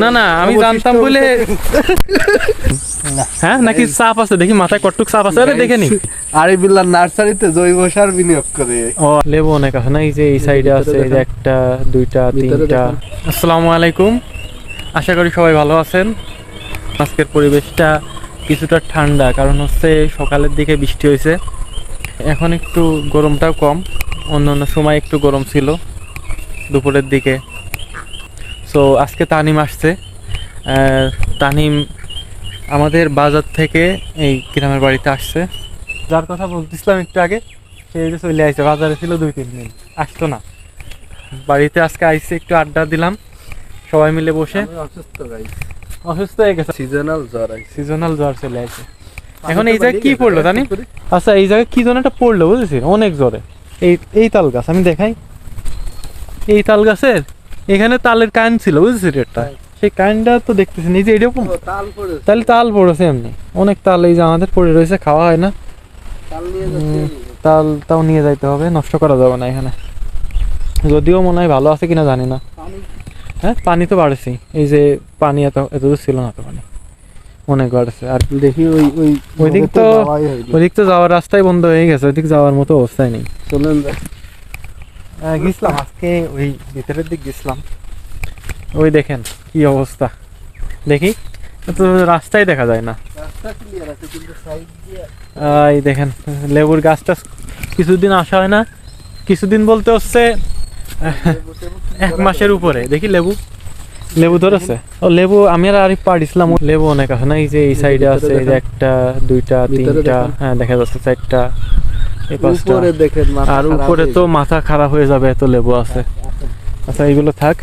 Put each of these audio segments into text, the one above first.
না না আমি জানতাম বলে হ্যাঁ নাকি চাপ আছে দেখি মাথায় কটটুক চাপ আছে আরে দেখে নি আরিফুল্লাহ নার্সারিতে জৈব সার বিনিয়োগ করে। ও লেবু অনেক আছে না, এই যে এই সাইডে আছে, এই যে একটা দুইটা তিনটা। আসসালামু আলাইকুম, আশা করি সবাই ভালো আছেন। আজকের পরিবেশটা কিছুটা ঠান্ডা, কারণ হচ্ছে সকালের দিকে বৃষ্টি হয়েছে, এখন একটু গরমটাও কম, অন্য অন্য সময় একটু গরম ছিল দুপুরের দিকে। সো আজকে তানিম আসছে, তানিম আমাদের বাজার থেকে এই গ্রামের বাড়িতে আসছে। যার কথা বলতেছিলাম একটু আগে, সে যে চলে আসছে, বাজারে ছিল 2-3 দিন, আসতো না বাড়িতে। আজকে আইসে, একটু আড্ডা দিলাম সবাই মিলে বসে। অসুস্থ হয়ে গেছে, সিজনাল জ্বর চলে আসে। এখন এই জায়গায় কি পড়লো জানি, আচ্ছা এই জায়গায় কি যেন একটা পড়লো বুঝেছি অনেক জ্বরে। এই তাল গাছ আমি দেখাই, এই তাল গাছের এখানে তালের কান ছিল বুঝেছি একটা, সেই কানটা তো দেখতেছি এই যে এরকম তাহলে তাল পড়েছে এমনি অনেক তাল, এই যে আমাদের পড়ে রয়েছে, খাওয়া হয় না। তালটাও নিয়ে যাইতে হবে, নষ্ট করা যাবে না এখানে, যদিও মনে হয় ভালো আছে কিনা জানি না। হ্যাঁ পানি তো বাড়েছি, এই যে পানি এত ছিল না, তো পানি অনেক বাড়ছে। আর দেখি ওইদিক তো যাওয়ার রাস্তায় বন্ধ হয়ে গেছে, ওইদিক যাওয়ার মতো অবস্থায় নেই। চলেন গেছিলাম আজকে ওই ভিতরের দিক গেছিলাম, ওই দেখেন কি অবস্থা, দেখি তো রাস্তায় দেখা যায় না। এই দেখেন লেবুর গাছটা কিছুদিন আসা হয় না, কিছুদিন বলতে হচ্ছে 1 মাসের উপরে। দেখি লেবু ধরেছে, ও লেবু আমি আর আরিফ পাড়িছিলাম, লেবু অনেক আছে না, এই যে এই সাইডে আছে, এই যে একটা দুইটা তিনটা, হ্যাঁ দেখা যাচ্ছে 4টা, এই 5টা, আর উপরে তো মাথা খারাপ হয়ে যাবে, এত লেবু আছে। আচ্ছা এইগুলো থাক,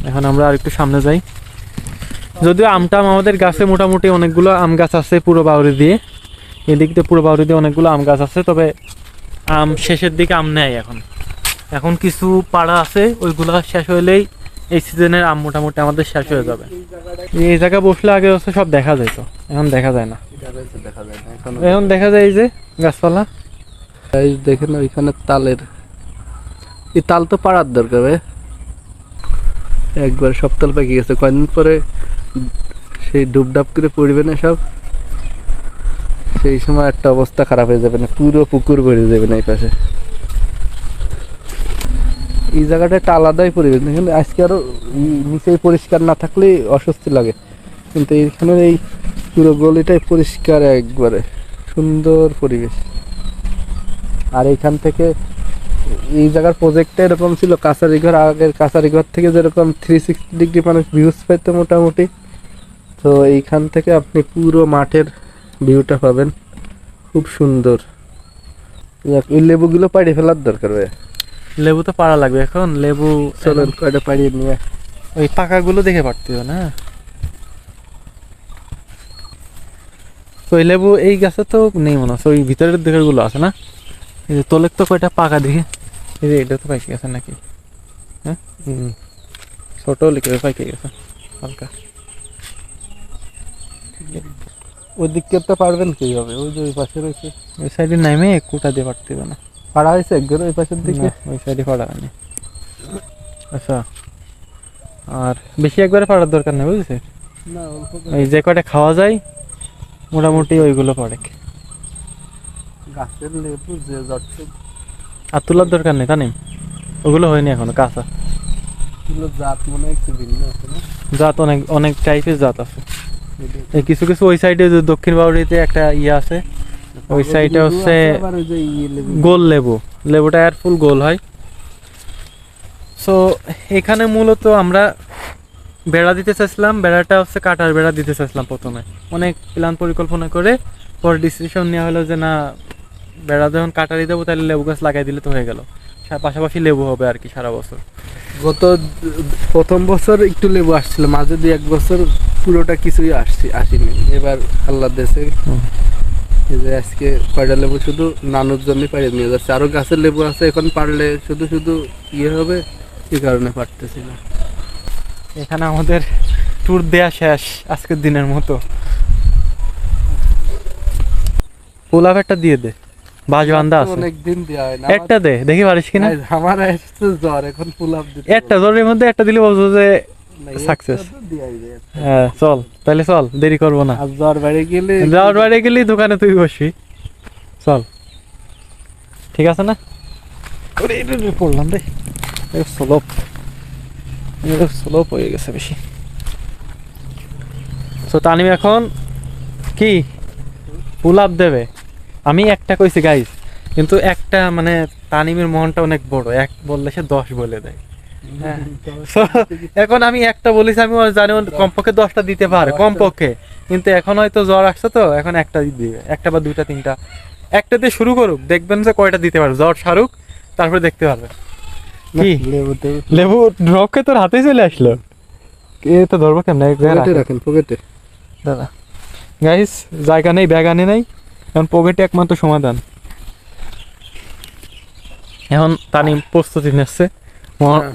এখন আমরা আর একটু সামনে যাই। যদিও আমটাম আমাদের গাছে মোটামুটি অনেকগুলো আম গাছ আছে পুরো বাউরি দিয়ে, এদিক দিয়ে পুরো বাউরি দিয়ে অনেকগুলো আম গাছ আছে, তবে আম শেষের দিকে আম নেয় এখন কিছু পাড়া আছে, ওইগুলো শেষ হইলেই এই সিজনের আম মোটামুটি আমাদের শেষ হয়ে যাবে। এই জায়গায় বসলে আগে হচ্ছে সব দেখা যায়, তো এখন দেখা যায় না, এখন দেখা যায় এই যে গাছপালা। দেখেন ওইখানে তালের, এই তাল তো পাড়ার দরকার, একবার সব তাল পেকে গেছে, কয়েকদিন পরে সেই ডুবডাব করে পড়বে না সব, সেই সময় একটা অবস্থা খারাপ হয়ে যাবে না, পুরো পুকুর ভরে যাবে না এই পাশে। এই জায়গাটা একটা আলাদাই পরিবেশ, কিন্তু আজকে আরো নিচে পরিষ্কার না থাকলে অস্বস্তি লাগে, কিন্তু এইখানে এই পুরো গলিটাই পরিষ্কার, একবারে সুন্দর পরিবেশ। আর এইখান থেকে এই জায়গার প্রজেক্টটা এরকম ছিল, কাছারিঘর, আগের কাছারিঘর থেকে যেরকম 360 ডিগ্রি মানুষ ভিউজ পাইতো মোটামুটি, তো এইখান থেকে আপনি পুরো মাঠের ভিউটা পাবেন, খুব সুন্দর। ওই লেবুগুলো পাড়িয়ে ফেলার দরকার ভাই, লেবু তো পাড়া লাগবে এখন, লেবু চলেন কয়টা পাড়িয়ে নিয়ে, ওই পাকাগুলো দেখে পারতে হবে না। তো ওই লেবু এই গাছে তো নেই মনে হচ্ছে, ওই ভিতরের দিকের গুলো আছে না, এই যে তোলের তো কয়টা পাকা দেখে, এই যে এটা তো পাইকে গেছে নাকি, হ্যাঁ ছোট লিখে পাইকে গেছে হালকা। ওই দিকটা তো পারবেন কিভাবে, ওই যে ওই পাশে রয়েছে, ওই সাইডে নামে কুটা দিয়ে পারতে হবে না, পাড়া হয়েছে একজন ওই পাশের দিকে, ওই সাইডে পাড়া হয়নি। আচ্ছা আর বেশি একবারে পাড়ার দরকার নেই বুঝেছে, এই যে কয়টা খাওয়া যায় মোটামুটি ওইগুলো পড়ে। গাছের লেবু যে যাচ্ছে, আর তোলার দরকার নেই, তা নেই, ওগুলো হয়নি এখনো কাঁচা। জাত মনে হয় একটু ভিন্ন আছে না, জাত অনেক অনেক টাইপের জাত আছে। এই কিছু কিছু ওই সাইডে দক্ষিণ বাউরিতে একটা ইয়ে আছে, ওই সাইডে হচ্ছে গোল লেবু, লেবুটা আর ফুল গোল হয়। সো এখানে মূলত আমরা বেড়া দিতে চাইছিলাম, বেড়াটা হচ্ছে কাটার বেড়া দিতে চাইছিলাম প্রথমে, অনেক প্ল্যান পরিকল্পনা করে পরে ডিসিশন নেওয়া হলো যে না, বেড়া যখন কাটারি দেবো তাহলে লেবু গাছ লাগাই দিলে তো হয়ে গেল, পাশাপাশি লেবু হবে আর কি সারা বছর। গত প্রথম বছর একটু লেবু আসছিল, মাঝে 2-1 বছর পুরোটা কিছুই আসেনি, এবার আল্লাহ দেশে এই যে আজকে কয়টা লেবু শুধু নানুর জন্য পাড়িয়ে নিয়ে যাচ্ছে, আরো গাছের লেবু আছে, এখন পারলে শুধু শুধু ইয়ে হবে, এই কারণে পারতেছি না। এখানে আমাদের ট্যুর দেয়া শেষ আজকের দিনের মতো। পোলাপ একটা দিয়ে দে, বাজবান্ধা আছে অনেকদিন দেয়া হয় না, একটা দে দেখি পারিস কিনা। আমার আসছে জ্বর, এখন পোলাপ দিতে একটা জ্বরের মধ্যে একটা দিলে বলছো যে সাকসেস। হ্যাঁ চল তাহলে, চল দেরি করবো না। আর জ্বর বাইরে গেলে যাওয়ার বাইরে গেলি দোকানে তুই বসবি, চল ঠিক আছে না? ওরে রে রে, পড়লাম রে, স্লোপ স্লোপ হয়ে গেছে বেশি। তো তানিম এখন কি পুল আপ দেবে? আমি একটা কইছি গাইস, কিন্তু একটা মানে তানিমের মনটা অনেক বড়, এক বললে সে 10 বলে দেয়। হ্যাঁ So, এখন আমি একটা বলেছি, আমি জানি ও কমপক্ষে 10টা দিতে পারে কমপক্ষে, কিন্তু এখন হয়তো জ্বর আসছে তো এখন একটা দিবে, একটা বা দুইটা তিনটা, একটা দিয়ে শুরু করুক, দেখবেন যে কয়টা দিতে পারে, জ্বর সারুক তারপরে দেখতে পারবে। কি লেবু রকে তোর হাতেই চলে আসলো, এ তো ধরবো কেমন? এক জায়গায় পকেটে রাখেন। রাখেন, পকেটে। দাদা গাইস, জায়গা নেই, ব্যাগ আনে নাই, এখন পকেটে একমাত্র সমাধান। এখন তানিম প্রস্তুতি নিচ্ছে,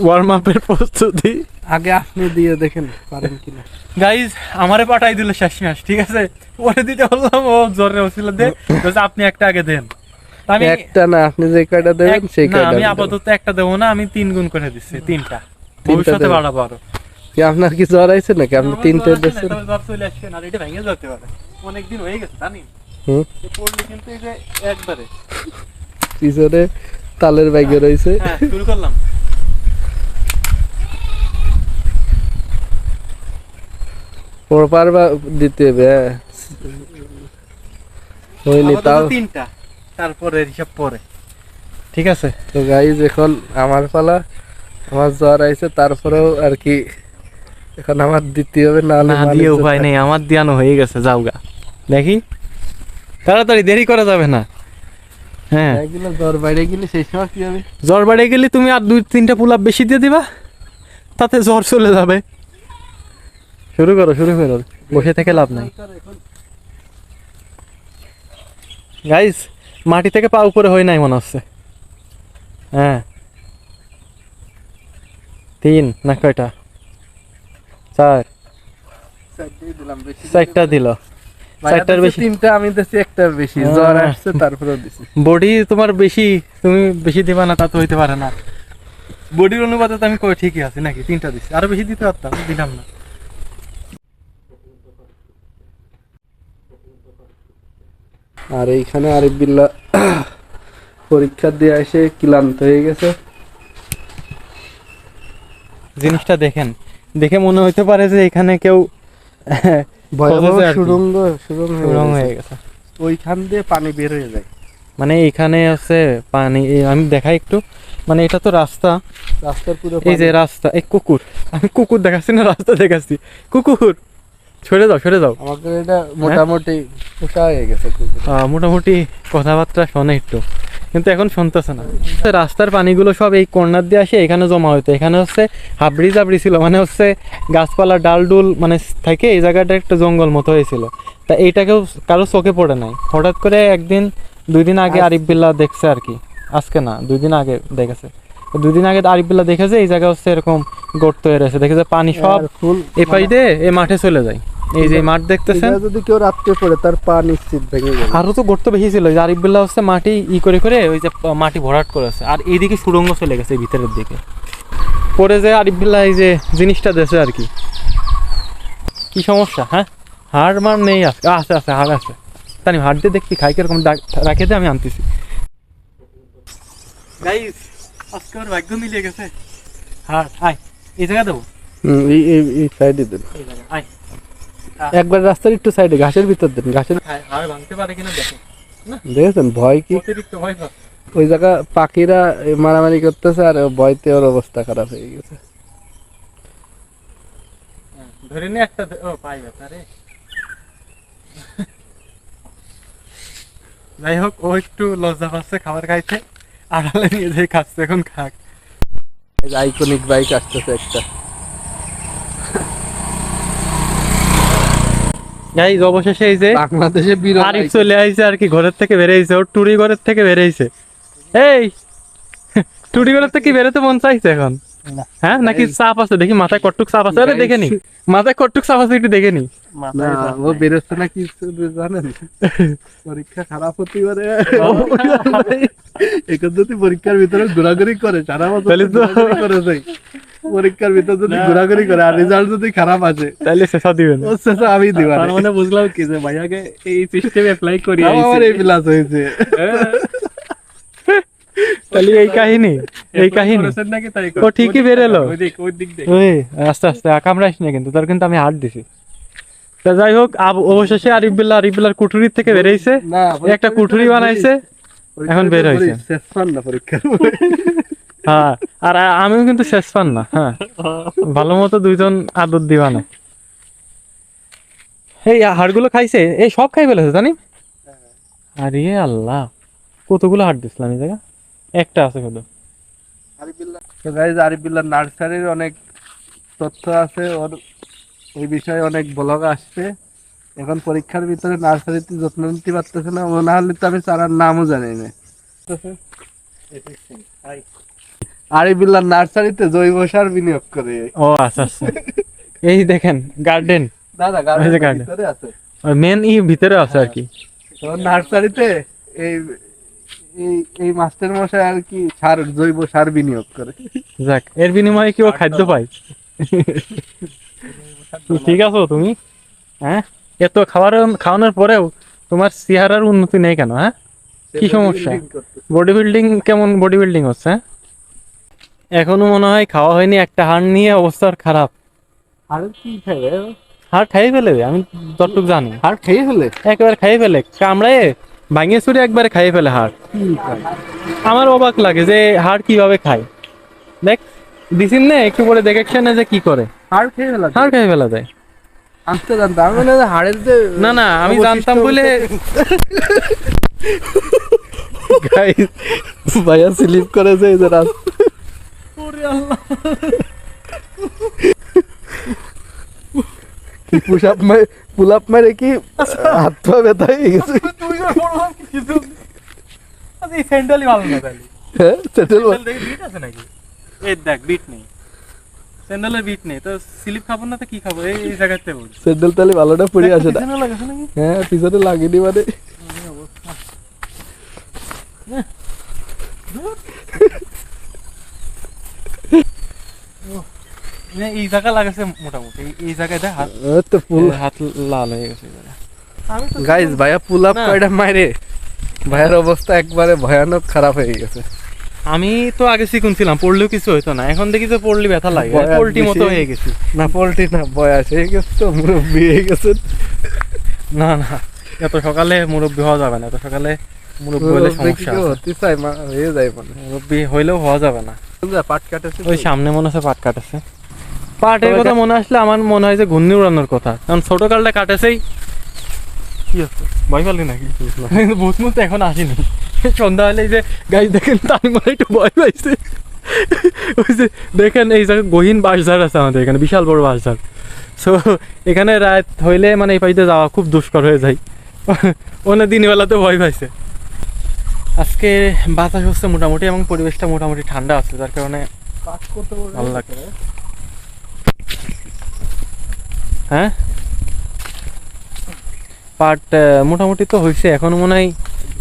ওয়ার্ম আপের প্রস্তুতি। আগে আপনি দিয়ে দেখেন পারেন কিনা। গাইজ আমারে পাঠাই দিল শেষমেশ, ঠিক আছে? পরে দিতে বললাম, ও জোরে ওসিলা দে, বলছে আপনি একটা আগে দেন। তা আমি একটা না, আপনি যে কয়টা দেবেন সেই না, কয়টা আমি দেবেন। আপাতত একটা দেবো না, আমি 3 গুণ করে দিচ্ছি, 3টা ভবিষ্যতে দেবেন। বাড়াবো আরো। কি আপনার কি জ্বর আইছে নাকি? আপনি 3টে দিচ্ছেন? জ্বর চলে আসছে না, এটা ভেঙে যেতে পারে, অনেকদিন হয়ে গেছে জানি। হুম, পড়লে কিন্তু এই যে একবারে। পিছনে তালের বাইকে রয়েছে। হ্যাঁ শুরু করলাম। পারবা দিতে হবে, হ্যাঁ। হয়নি আপাতত তাও। 3টা, তারপরে হিসাব পরে, ঠিক আছে? তো গাইজ এখন আমার পালা, আমার জ্বর আইছে, তারপরেও আর কি এখন আমার দিতে হবে, না নাহলে দিয়ে উপায় নেই, আমার দিয়ানো হয়ে গেছে, যাও গা দেখি তাড়াতাড়ি, দেরি করা যাবে না। হ্যাঁ এগুলো জ্বর বাইরে গেলে সেই সময় কি হবে? জ্বর বেড়ে গেলে তুমি আর 2-3টা পুল আপ বেশি দিয়ে দিবা, তাতে জ্বর চলে যাবে। শুরু করো, শুরু করো, বসে থেকে লাভ নাই। গাইস মাটি থেকে পা উপরে হয় নাই মনে হচ্ছে। হ্যাঁ 3 না কয়টা? 4, 4টা দিল, 4টার বেশি। 3টা আমি দিছি, একটা বেশি জ্বর আসছে তারপরেও দিছি। বডি তোমার বেশি, তুমি বেশি দিবা না তা তো হইতে পারে না। বডির অনুপাতে তো আমি কই ঠিকই আছি নাকি? 3টা দিছি, আরো বেশি দিতে পারতাম, দিলাম না। আর এইখানে আরিফ বিল্লাহ পরীক্ষা দিয়ে এসে ক্লান্ত হয়ে গেছে। জিনিসটা দেখেন, দেখে মনে হইতে পারে যে এখানে কেউ ভয়াবহ খোঁজেছে আর কি। সুড়ঙ্গ সুরঙ্গ হয়ে গেছে। ওইখান দিয়ে পানি বের হয়ে যায়। মানে এখানে আছে পানি, আমি দেখাই একটু, মানে এটা তো রাস্তা, রাস্তার পুরো এই যে রাস্তা, এই কুকুর, আমি কুকুর দেখাচ্ছি না, রাস্তা দেখাচ্ছি। কুকুর সরে যাও, সরে যাও। আমাদের এটা মোটামুটি পোষা হয়ে গেছে কুকুর। মোটামুটি কথাবার্তা শোনে একটু, কিন্তু এখন শুনতেছে না। রাস্তার পানিগুলো সব এই কর্নার দিয়ে আসে এখানে জমা হইতো, এখানে হচ্ছে হাবড়ি জাবড়ি ছিল, মানে হচ্ছে গাছপালা ডাল ডুল মানে থেকে এই জায়গাটা একটা জঙ্গল মতো হয়েছিল। তা এইটাকেও কারো চোখে পড়ে নাই, হঠাৎ করে একদিন 2 দিন আগে আরিফ বিল্লাহ দেখছে আর কি, আজকে না 2 দিন আগে দেখেছে। 2 দিন আগে আরিফ বিল্লাহ দেখেছে এই জায়গা হচ্ছে এরকম গর্ত হয়ে রয়েছে, দেখেছে পানি সব ফুল এ পাই দিয়ে এই মাঠে চলে যায়। এই যে মাঠ দেখতেছেন, এটা যদি কেউ রাত্রে পড়ে তার পা নিশ্চিত ভেঙে যাবে। আরো তো গর্ত বেশি ছিল, যে আরিফ বিল্লাহ হচ্ছে মাটি করে করে ওই যে মাটি ভরাট করেছে, আর এইদিকে সুড়ঙ্গ চলে গেছে ভিতরের দিকে। পরে যে আরিফ বিল্লাহ এই যে জিনিসটা দেশে আর কি। কি সমস্যা? হ্যাঁ হাড় মার নেই, আজকে আছে আছে হাড় আছে, তাই হাড় দিয়ে দেখি খাই কিরকম রাখে দিয়ে আমি আনতেছি। গাইস আজকে ওর ভাগ্য মিলিয়ে গেছে, হাড় আয় এই জায়গা দেবো, এই সাইডে দেন, এই জায়গা আয়। একবার রাস্তার একটু সাইডে ঘাসের ভিতর দেন। ঘাসের হাড় ভাঙতে পারে কিনা দেখো, দেখেছেন ভয় কি? অতিরিক্ত ভয় পাচ্ছে। ওই জায়গা পাখিরা মারামারি করতেছে আর ভয়তে ওর অবস্থা খারাপ হয়ে গেছে। ধরে নে একটা, ও পাই ব্যথা রে। যাই হোক, ও একটু লজ্জা পাচ্ছে খাবার খাইতে, আড়ালে নিয়ে যেয়ে খাচ্ছে, এখন খাক। আইকনিক বাইক আসতেছে একটা। গাইস অবশেষে এই যে বাংলাদেশে বিরল আরিফ bike। চলে আইছে আর কি, ঘরের থেকে বেরিয়েছে, ওর টুরি ঘরের থেকে বেরিয়েছে। এই টুরি ঘরের থেকে বেরোতে মন চাইছে এখন? না। হ্যাঁ নাকি চাপ আছে? দেখি মাথায় কটুক চাপ আছে, আরে দেখে নি মাথায় কটুক চাপ আছে, একটু দেখে নি। না, ও বেরোচ্ছে না কি জানেন? পরীক্ষা খারাপ হতে পারে। এখন যদি পরীক্ষার ভিতরে ঘোরাঘুরি করে সারা বছর তাহলে তো ঘোরাঘুরি করে যায়, পরীক্ষার ভিতর যদি ঘোরাঘুরি করে আর রেজাল্ট যদি খারাপ আসে তাহলে শেষা দিবেন। ও শেষে আমি দিবা তার মানে বুঝলাম কি যে ভাইয়াকে এই সিস্টেমে অ্যাপ্লাই করি আমার এই প্লাস হয়েছে। তাহলে এই কাহিনী, এই কাহিনী নাকি তাই ও ঠিকই বেরেলো। ওই দিক দেখ ওই আস্তে আস্তে কামড়াইস না কিন্তু, তোর কিন্তু আমি হাত দিছি। তা যাই হোক, অবশেষে আরিফ বিল্লাহর কুঠুরির থেকে বেরিয়েছে, না একটা কুঠুরি বানাইছে, এখন বের হয়েছে। শেষ পান না পরীক্ষা। হ্যাঁ, আর আমিও কিন্তু শেষ পান না। হ্যাঁ, ভালো মতো দুইজন আদর দিবা না। এই হাড়গুলো খাইছে, এই সব খাই ফেলেছে জানি। আরে আল্লাহ, কতগুলো হাড় দিছিলাম এই জায়গা, একটা আছে শুধু। তো গাইজ আরিফ বিল্লাহ নার্সারির অনেক তথ্য আছে, ওর এই বিষয়ে অনেক ব্লগ আসছে। এখন পরীক্ষার ভিতরে নার্সারিতে যত্ন নিতে পারতেছে না, ও না হলে তো আমি চারার নামও জানি না। আরিফ বিল্লাহ নার্সারিতে জৈব সার বিনিয়োগ করে। ও আচ্ছা আচ্ছা, এই দেখেন গার্ডেন, দাদা ওই যে গার্ডেনের garden। ভিতরে আছে। মেন ভিতরে আছে আর কি। তো নার্সারিতে এই এই এই মাস্টার মশাই আর কি সার, জৈব সার বিনিয়োগ করে। যাক, এর বিনিময়ে কি ও খাদ্য পায়? ঠিক আছো তুমি? হ্যাঁ, এত খাওয়ানোর পরেও তোমার চেহারার উন্নতি নেই কেন? হ্যাঁ, কি সমস্যা? বডি বিল্ডিং কেমন বডি বিল্ডিং হচ্ছে? হ্যাঁ? এখনো মনে হয় খাওয়া হয়নি, একটা হাড় নিয়ে অবস্থা ওর খারাপ। আর কি খাবে? হাড় খাইয়ে ফেলে, আমি যতটুকু জানি আর খেয়ে ফেলে একেবারে খাইয়ে ফেলে, কামড়ায় ভাঙিয়ে চুরে একবারে খাইয়ে ফেলে হাড়। আমার অবাক লাগে যে হাড় কিভাবে খায়। দেখ দিছিন না একটু পরে দেখেছেন না যে কি করে, আর খেয়ে ফেলা হাড় খাইয়ে ফেলা যায়। আনতে জানতাম আমি না, হাড়ের যে না না, আমি জানতাম বলে গাইস ভাইয়া স্লিপ করেছে এই যে পুশ আপ পুল আপ মারে কি হাত পা ব্যথা হয়ে গেছে। এই স্যান্ডেলই ভালো না তাহলে। হ্যাঁ সেটেল বিট আছে নাকি? এই দেখ বিট নেই, স্যান্ডেলের বিট নেই, তো স্লিপ খাবো না তো কি খাবো? এই জায়গাতে বল। সেটেল তাহলে ভালোটা পড়ে আসে না। পিছনে লাগাছে নাকি? হ্যাঁ পিছনে লাগেনি মানে এই জায়গা লাগাছে মোটামুটি, এই জায়গায় দেখ হাত, তো পুল হাত লাল হয়ে গেছে। আমি তো গাইস ভাইয়া পুল আপ না। কয়টা মারে, ভাইয়ার অবস্থা একবারে ভয়ানক খারাপ হয়ে গেছে। আমি তো আগে শিখুন ছিলাম, পড়লেও কিছু হইতো না, এখন দেখি যে পড়লে ব্যথা লাগে, বয়াস পোল্ট্রি মতো বেশি। হয়ে গেছি। না পোল্ট্রি না, বয়স হয়ে গেছে তো, মুরব্বী হয়ে গেছে। না না, এত সকালে মুরব্বি হওয়া যাবে না, এত সকালে মুরব্বি হলে সমস্যা আছে। হতে চাই হয়ে যায় মানে মুরব্বি হইলেও হওয়া যাবে না। পাট কাটেছে ওই সামনে মনে হচ্ছে পাট কাটেছে। পাটের কথা মনে আসলে আমার মনে হয় যে ঘূর্ণি উড়ানোর কথা, কারণ ছোট কালটা কাটেছেই। কি হচ্ছে, ভয় পালি নাকি? কিন্তু ভূত মুত এখন আসেনি, সন্ধ্যা হলে যে গাছ দেখেন তার মনে একটু ভয় পাইছে। ওই যে দেখেন এই জায়গায় গহীন বাঁশঝাড় আছে আমাদের এখানে, বিশাল বড় বাঁশঝাড়। সো এখানে রাত হইলে মানে এই পাইতে যাওয়া খুব দুষ্কর হয়ে যায়। ওনার দিনের বেলাতে ভয় পাইছে। আজকে বাতাস হচ্ছে মোটামুটি এবং পরিবেশটা মোটামুটি ঠান্ডা আছে, যার কারণে ভালো লাগে। হ্যাঁ, পাট মোটামুটি তো হয়েছে, এখনো মনে হয়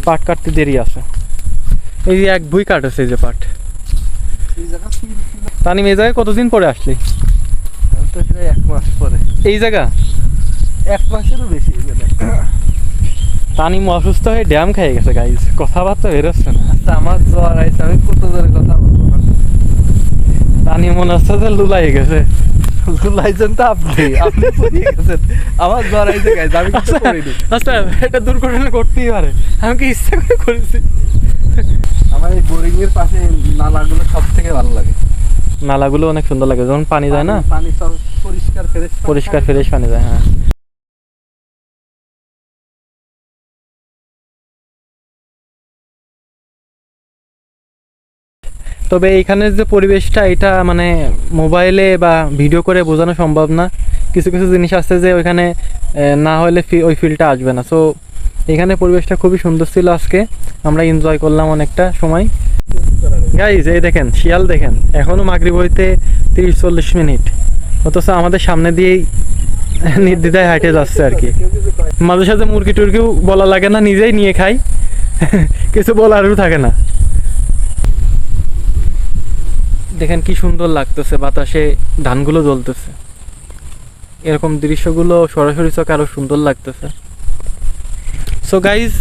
পাট কাটতে দেরি আছে। এই যে এক ভুই কাটেছে এই যে পাট। তানিম এই জায়গায় কতদিন পরে আসলি? এক মাস পরে, এই জায়গা এক মাসেরও বেশি হয়ে গেল। তানিম অসুস্থ হয়ে ড্যাম খেয়ে গেছে গাইজ, কথাবার্তা বেরোচ্ছে না। আচ্ছা আমার জ্বর আইছে, আমি কত জোরে কথা বলবো। তানিম মনে হচ্ছে যে লুলাই গেছে। লাইছেন তো আপনি, আপনি পড়িয়ে গেছেন। আমার জ্বর আইছে গাইস, আমি কিছু করিনি। আচ্ছা এটা দুর্ঘটনা করতেই পারে, আমি কি ইচ্ছা করে করেছি? আমার এই বোরিং এর পাশে নালাগুলো সব থেকে ভালো লাগে। নালাগুলো অনেক সুন্দর লাগে যখন পানি যায় না, পানি সব পরিষ্কার ফ্রেশ পরিষ্কার ফ্রেশ পানি যায়। হ্যাঁ, তবে এইখানের যে পরিবেশটা, এটা মানে মোবাইলে বা ভিডিও করে বোঝানো সম্ভব না। কিছু কিছু জিনিস আছে যে ওইখানে না হলে ওই ফিলটা আসবে না। সো এখানে পরিবেশটা খুবই সুন্দর ছিল, আজকে আমরা এনজয় করলাম অনেকটা সময়। গাইজ এই দেখেন শিয়াল দেখেন, এখনো মাগরিব হইতে 30-40 মিনিট, অথচ আমাদের সামনে দিয়েই নির্দ্বিধায় হাঁটে যাচ্ছে আর কি। মাঝে সাঝে মুরগি টুরগিও বলা লাগে না, নিজেই নিয়ে খাই, কিছু বলারও থাকে না। দেখেন কি সুন্দর লাগতেছে, বাতাসে ধানগুলো জ্বলতেছে। এরকম দৃশ্যগুলো সরাসরি চোখে আরো সুন্দর লাগতেছে। সো গাইজ,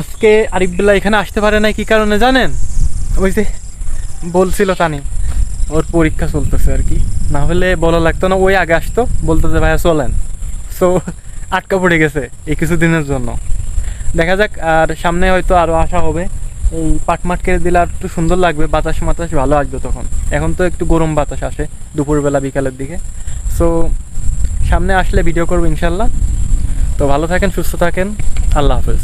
আজকে আরিফ বিল্লাহ এখানে আসতে পারে নাই কি কারণে জানেন? ওই যে বলছিল তানি, ওর পরীক্ষা চলতেছে আর কি, না হলে বলা লাগতো না, ওই আগে আসতো, বলতো যে ভাইয়া চলেন। সো আটকা পড়ে গেছে এই কিছুদিনের জন্য। দেখা যাক, আর সামনে হয়তো আরও আসা হবে। এই পাটমাট কেটে দিলে আর একটু সুন্দর লাগবে, বাতাস মাতাস ভালো আসবে তখন। এখন তো একটু গরম বাতাস আসে দুপুরবেলা বিকালের দিকে। সো সামনে আসলে ভিডিও করবো ইনশাল্লাহ। তো ভালো থাকেন, সুস্থ থাকেন, আল্লাহ হাফেজ।